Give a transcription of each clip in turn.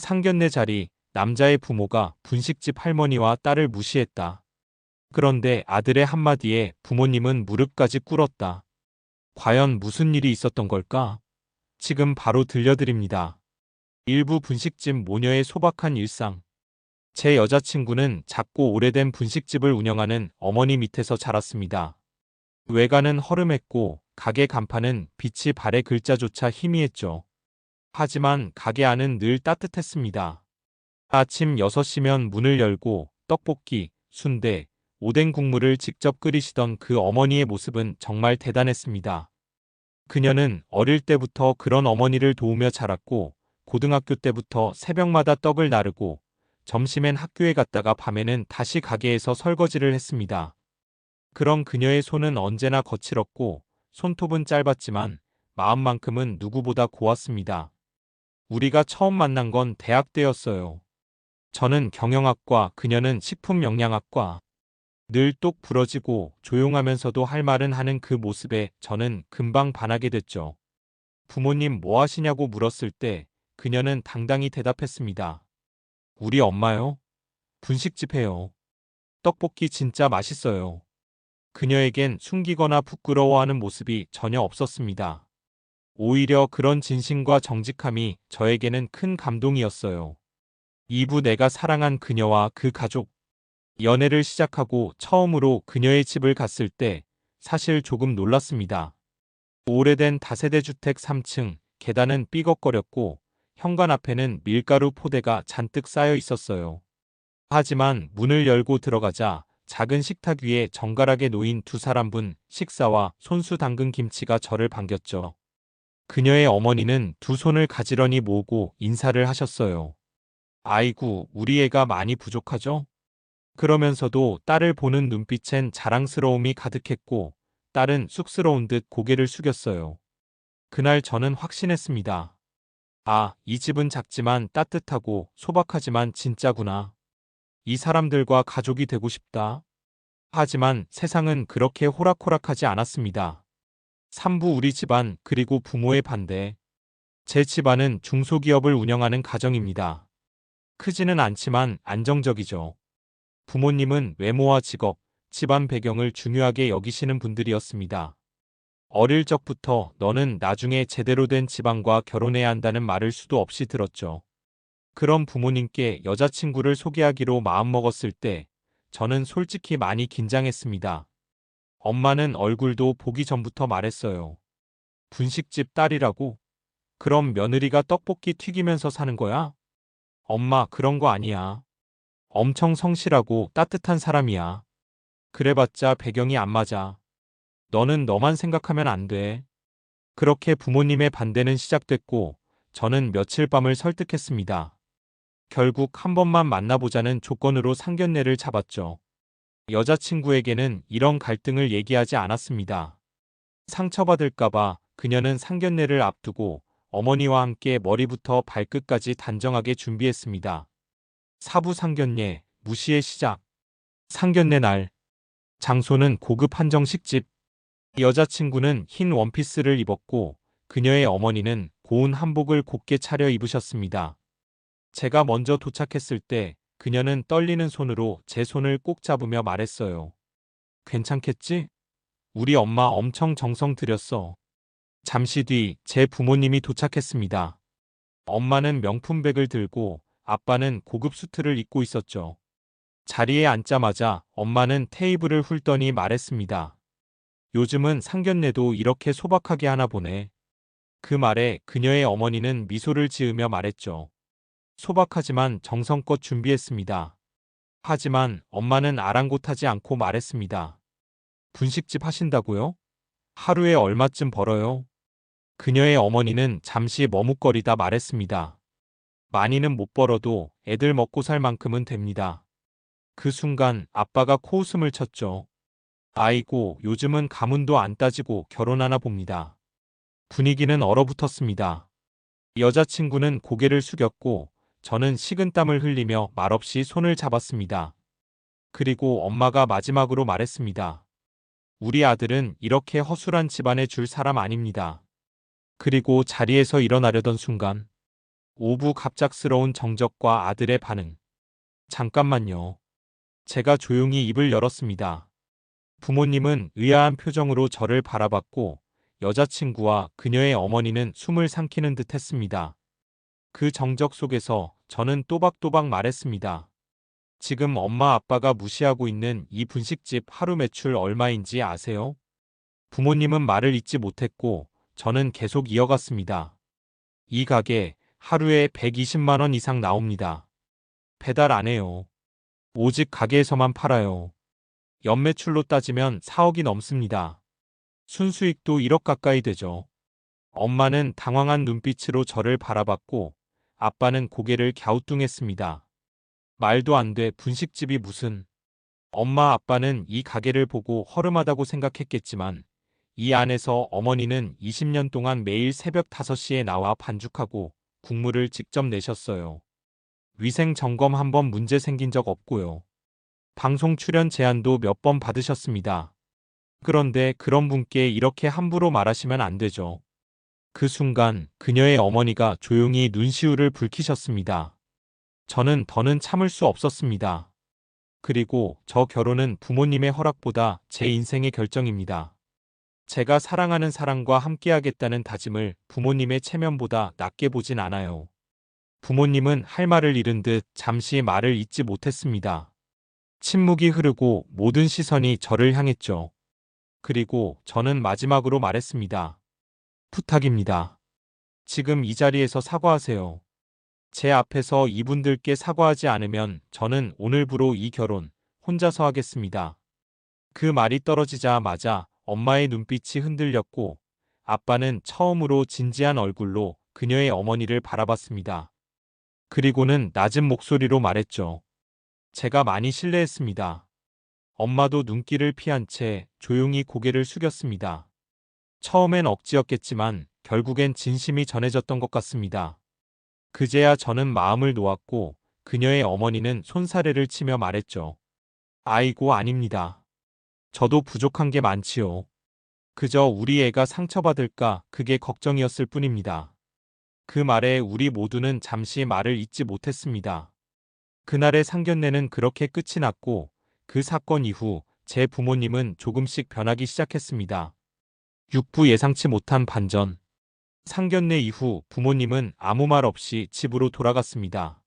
상견례 자리, 남자의 부모가 분식집 할머니와 딸을 무시했다. 그런데 아들의 한마디에 부모님은 무릎까지 꿇었다. 과연 무슨 일이 있었던 걸까? 지금 바로 들려드립니다. 일부 분식집 모녀의 소박한 일상. 제 여자친구는 작고 오래된 분식집을 운영하는 어머니 밑에서 자랐습니다. 외관은 허름했고 가게 간판은 빛이 발의 글자조차 희미했죠. 하지만 가게 안은 늘 따뜻했습니다. 아침 6시면 문을 열고 떡볶이, 순대, 오뎅 국물을 직접 끓이시던 그 어머니의 모습은 정말 대단했습니다. 그녀는 어릴 때부터 그런 어머니를 도우며 자랐고 고등학교 때부터 새벽마다 떡을 나르고 점심엔 학교에 갔다가 밤에는 다시 가게에서 설거지를 했습니다. 그런 그녀의 손은 언제나 거칠었고 손톱은 짧았지만 마음만큼은 누구보다 고왔습니다. 우리가 처음 만난 건 대학 때였어요. 저는 경영학과, 그녀는 식품영양학과. 늘 똑 부러지고 조용하면서도 할 말은 하는 그 모습에 저는 금방 반하게 됐죠. 부모님 뭐 하시냐고 물었을 때 그녀는 당당히 대답했습니다. 우리 엄마요? 분식집 해요. 떡볶이 진짜 맛있어요. 그녀에겐 숨기거나 부끄러워하는 모습이 전혀 없었습니다. 오히려 그런 진심과 정직함이 저에게는 큰 감동이었어요. 2부 내가 사랑한 그녀와 그 가족. 연애를 시작하고 처음으로 그녀의 집을 갔을 때 사실 조금 놀랐습니다. 오래된 다세대 주택 3층, 계단은 삐걱거렸고 현관 앞에는 밀가루 포대가 잔뜩 쌓여 있었어요. 하지만 문을 열고 들어가자 작은 식탁 위에 정갈하게 놓인 두 사람분 식사와 손수 담근 김치가 저를 반겼죠. 그녀의 어머니는 두 손을 가지런히 모으고 인사를 하셨어요. 아이고, 우리 애가 많이 부족하죠? 그러면서도 딸을 보는 눈빛엔 자랑스러움이 가득했고 딸은 쑥스러운 듯 고개를 숙였어요. 그날 저는 확신했습니다. 아, 이 집은 작지만 따뜻하고 소박하지만 진짜구나. 이 사람들과 가족이 되고 싶다. 하지만 세상은 그렇게 호락호락하지 않았습니다. 3부 우리 집안 그리고 부모의 반대. 제 집안은 중소기업을 운영하는 가정입니다. 크지는 않지만 안정적이죠. 부모님은 외모와 직업, 집안 배경을 중요하게 여기시는 분들이었습니다. 어릴 적부터 너는 나중에 제대로 된 집안과 결혼해야 한다는 말을 수도 없이 들었죠. 그런 부모님께 여자친구를 소개하기로 마음먹었을 때 저는 솔직히 많이 긴장했습니다. 엄마는 얼굴도 보기 전부터 말했어요. 분식집 딸이라고? 그럼 며느리가 떡볶이 튀기면서 사는 거야? 엄마, 그런 거 아니야. 엄청 성실하고 따뜻한 사람이야. 그래봤자 배경이 안 맞아. 너는 너만 생각하면 안 돼. 그렇게 부모님의 반대는 시작됐고 저는 며칠 밤을 설득했습니다. 결국 한 번만 만나보자는 조건으로 상견례를 잡았죠. 여자친구에게는 이런 갈등을 얘기하지 않았습니다. 상처받을까봐 그녀는 상견례를 앞두고 어머니와 함께 머리부터 발끝까지 단정하게 준비했습니다. 사부 상견례, 무시의 시작. 상견례 날. 장소는 고급 한정식집. 여자친구는 흰 원피스를 입었고 그녀의 어머니는 고운 한복을 곱게 차려 입으셨습니다. 제가 먼저 도착했을 때 그녀는 떨리는 손으로 제 손을 꼭 잡으며 말했어요. 괜찮겠지? 우리 엄마 엄청 정성 들였어. 잠시 뒤 제 부모님이 도착했습니다. 엄마는 명품백을 들고 아빠는 고급 수트를 입고 있었죠. 자리에 앉자마자 엄마는 테이블을 훑더니 말했습니다. 요즘은 상견례도 이렇게 소박하게 하나 보네. 그 말에 그녀의 어머니는 미소를 지으며 말했죠. 소박하지만 정성껏 준비했습니다. 하지만 엄마는 아랑곳하지 않고 말했습니다. 분식집 하신다고요? 하루에 얼마쯤 벌어요? 그녀의 어머니는 잠시 머뭇거리다 말했습니다. 많이는 못 벌어도 애들 먹고 살 만큼은 됩니다. 그 순간 아빠가 코웃음을 쳤죠. 아이고, 요즘은 가문도 안 따지고 결혼하나 봅니다. 분위기는 얼어붙었습니다. 여자친구는 고개를 숙였고 저는 식은땀을 흘리며 말없이 손을 잡았습니다. 그리고 엄마가 마지막으로 말했습니다. 우리 아들은 이렇게 허술한 집안에 줄 사람 아닙니다. 그리고 자리에서 일어나려던 순간 오부 갑작스러운 정적과 아들의 반응. 잠깐만요. 제가 조용히 입을 열었습니다. 부모님은 의아한 표정으로 저를 바라봤고 여자친구와 그녀의 어머니는 숨을 삼키는 듯 했습니다. 그 정적 속에서 저는 또박또박 말했습니다. 지금 엄마 아빠가 무시하고 있는 이 분식집 하루 매출 얼마인지 아세요? 부모님은 말을 잇지 못했고 저는 계속 이어갔습니다. 이 가게 하루에 120만 원 이상 나옵니다. 배달 안 해요. 오직 가게에서만 팔아요. 연매출로 따지면 4억이 넘습니다. 순수익도 1억 가까이 되죠. 엄마는 당황한 눈빛으로 저를 바라봤고 아빠는 고개를 갸우뚱했습니다. 말도 안 돼, 분식집이 무슨. 엄마 아빠는 이 가게를 보고 허름하다고 생각했겠지만 이 안에서 어머니는 20년 동안 매일 새벽 5시에 나와 반죽하고 국물을 직접 내셨어요. 위생 점검 한 번 문제 생긴 적 없고요. 방송 출연 제안도 몇 번 받으셨습니다. 그런데 그런 분께 이렇게 함부로 말하시면 안 되죠. 그 순간 그녀의 어머니가 조용히 눈시울을 붉히셨습니다. 저는 더는 참을 수 없었습니다. 그리고 저 결혼은 부모님의 허락보다 제 인생의 결정입니다. 제가 사랑하는 사람과 함께하겠다는 다짐을 부모님의 체면보다 낮게 보진 않아요. 부모님은 할 말을 잃은 듯 잠시 말을 잇지 못했습니다. 침묵이 흐르고 모든 시선이 저를 향했죠. 그리고 저는 마지막으로 말했습니다. 부탁입니다. 지금 이 자리에서 사과하세요. 제 앞에서 이분들께 사과하지 않으면 저는 오늘부로 이 결혼 혼자서 하겠습니다. 그 말이 떨어지자마자 엄마의 눈빛이 흔들렸고 아빠는 처음으로 진지한 얼굴로 그녀의 어머니를 바라봤습니다. 그리고는 낮은 목소리로 말했죠. 제가 많이 실례했습니다. 엄마도 눈길을 피한 채 조용히 고개를 숙였습니다. 처음엔 억지였겠지만 결국엔 진심이 전해졌던 것 같습니다. 그제야 저는 마음을 놓았고 그녀의 어머니는 손사래를 치며 말했죠. 아이고, 아닙니다. 저도 부족한 게 많지요. 그저 우리 애가 상처받을까 그게 걱정이었을 뿐입니다. 그 말에 우리 모두는 잠시 말을 잇지 못했습니다. 그날의 상견례는 그렇게 끝이 났고 그 사건 이후 제 부모님은 조금씩 변하기 시작했습니다. 육부 예상치 못한 반전. 상견례 이후 부모님은 아무 말 없이 집으로 돌아갔습니다.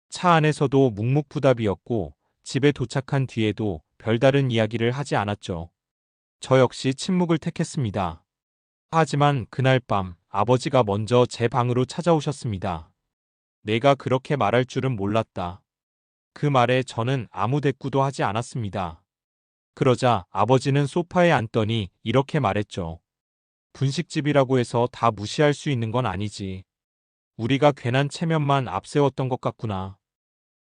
차 안에서도 묵묵부답이었고 집에 도착한 뒤에도 별다른 이야기를 하지 않았죠. 저 역시 침묵을 택했습니다. 하지만 그날 밤 아버지가 먼저 제 방으로 찾아오셨습니다. 내가 그렇게 말할 줄은 몰랐다. 그 말에 저는 아무 대꾸도 하지 않았습니다. 그러자 아버지는 소파에 앉더니 이렇게 말했죠. 분식집이라고 해서 다 무시할 수 있는 건 아니지. 우리가 괜한 체면만 앞세웠던 것 같구나.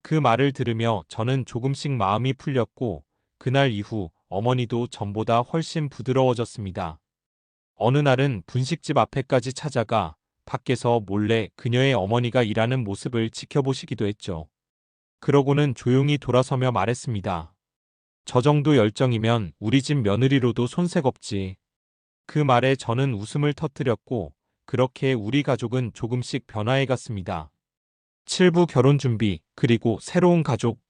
그 말을 들으며 저는 조금씩 마음이 풀렸고 그날 이후 어머니도 전보다 훨씬 부드러워졌습니다. 어느 날은 분식집 앞에까지 찾아가 밖에서 몰래 그녀의 어머니가 일하는 모습을 지켜보시기도 했죠. 그러고는 조용히 돌아서며 말했습니다. 저 정도 열정이면 우리 집 며느리로도 손색 없지. 그 말에 저는 웃음을 터뜨렸고 그렇게 우리 가족은 조금씩 변화해 갔습니다. 7부 결혼 준비, 그리고 새로운 가족.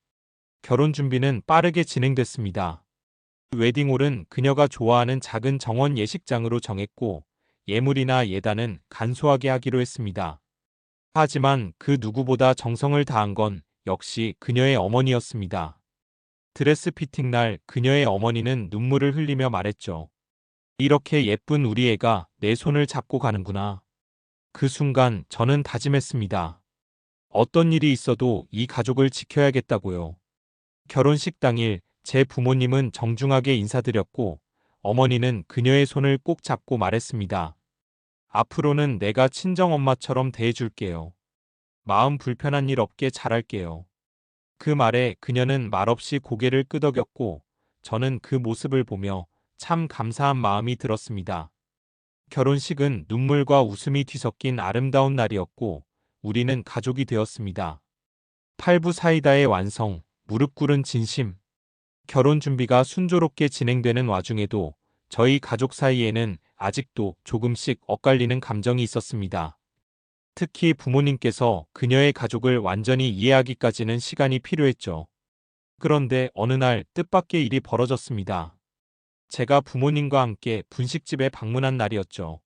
결혼 준비는 빠르게 진행됐습니다. 웨딩홀은 그녀가 좋아하는 작은 정원 예식장으로 정했고 예물이나 예단은 간소하게 하기로 했습니다. 하지만 그 누구보다 정성을 다한 건 역시 그녀의 어머니였습니다. 드레스 피팅 날 그녀의 어머니는 눈물을 흘리며 말했죠. 이렇게 예쁜 우리 애가 내 손을 잡고 가는구나. 그 순간 저는 다짐했습니다. 어떤 일이 있어도 이 가족을 지켜야겠다고요. 결혼식 당일 제 부모님은 정중하게 인사드렸고 어머니는 그녀의 손을 꼭 잡고 말했습니다. 앞으로는 내가 친정엄마처럼 대해줄게요. 마음 불편한 일 없게 잘할게요. 그 말에 그녀는 말없이 고개를 끄덕였고 저는 그 모습을 보며 참 감사한 마음이 들었습니다. 결혼식은 눈물과 웃음이 뒤섞인 아름다운 날이었고 우리는 가족이 되었습니다. 8부 사이다의 완성, 무릎 꿇은 진심. 결혼 준비가 순조롭게 진행되는 와중에도 저희 가족 사이에는 아직도 조금씩 엇갈리는 감정이 있었습니다. 특히 부모님께서 그녀의 가족을 완전히 이해하기까지는 시간이 필요했죠. 그런데 어느 날 뜻밖의 일이 벌어졌습니다. 제가 부모님과 함께 분식집에 방문한 날이었죠.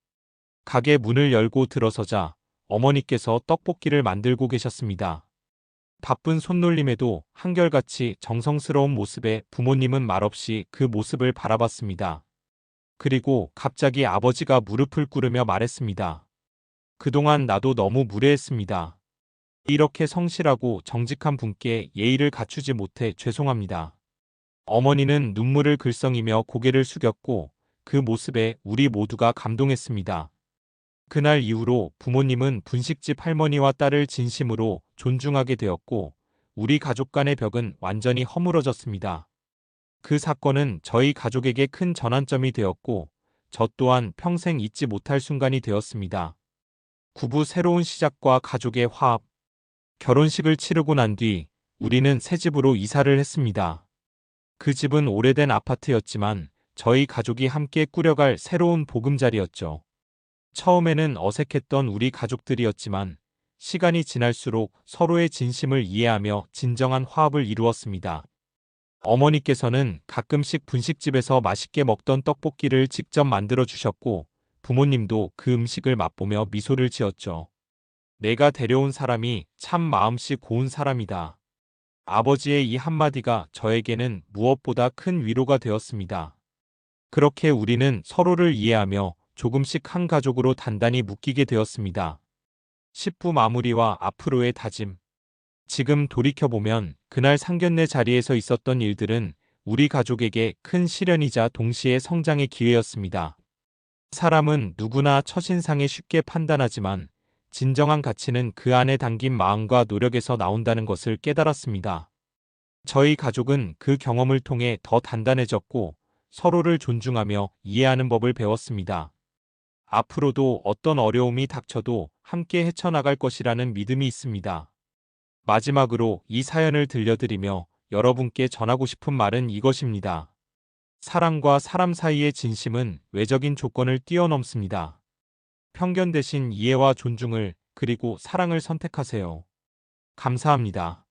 가게 문을 열고 들어서자 어머니께서 떡볶이를 만들고 계셨습니다. 바쁜 손놀림에도 한결같이 정성스러운 모습에 부모님은 말없이 그 모습을 바라봤습니다. 그리고 갑자기 아버지가 무릎을 꿇으며 말했습니다. 그동안 나도 너무 무례했습니다. 이렇게 성실하고 정직한 분께 예의를 갖추지 못해 죄송합니다. 어머니는 눈물을 글썽이며 고개를 숙였고 그 모습에 우리 모두가 감동했습니다. 그날 이후로 부모님은 분식집 할머니와 딸을 진심으로 존중하게 되었고 우리 가족 간의 벽은 완전히 허물어졌습니다. 그 사건은 저희 가족에게 큰 전환점이 되었고 저 또한 평생 잊지 못할 순간이 되었습니다. 부부 새로운 시작과 가족의 화합. 결혼식을 치르고 난 뒤 우리는 새 집으로 이사를 했습니다. 그 집은 오래된 아파트였지만 저희 가족이 함께 꾸려갈 새로운 보금자리였죠. 처음에는 어색했던 우리 가족들이었지만 시간이 지날수록 서로의 진심을 이해하며 진정한 화합을 이루었습니다. 어머니께서는 가끔씩 분식집에서 맛있게 먹던 떡볶이를 직접 만들어 주셨고 부모님도 그 음식을 맛보며 미소를 지었죠. 내가 데려온 사람이 참 마음씨 고운 사람이다. 아버지의 이 한마디가 저에게는 무엇보다 큰 위로가 되었습니다. 그렇게 우리는 서로를 이해하며 조금씩 한 가족으로 단단히 묶이게 되었습니다. 식부 마무리와 앞으로의 다짐. 지금 돌이켜보면 그날 상견례 자리에서 있었던 일들은 우리 가족에게 큰 시련이자 동시에 성장의 기회였습니다. 사람은 누구나 첫인상에 쉽게 판단하지만 진정한 가치는 그 안에 담긴 마음과 노력에서 나온다는 것을 깨달았습니다. 저희 가족은 그 경험을 통해 더 단단해졌고 서로를 존중하며 이해하는 법을 배웠습니다. 앞으로도 어떤 어려움이 닥쳐도 함께 헤쳐나갈 것이라는 믿음이 있습니다. 마지막으로 이 사연을 들려드리며 여러분께 전하고 싶은 말은 이것입니다. 사람과 사람 사이의 진심은 외적인 조건을 뛰어넘습니다. 편견 대신 이해와 존중을 그리고 사랑을 선택하세요. 감사합니다.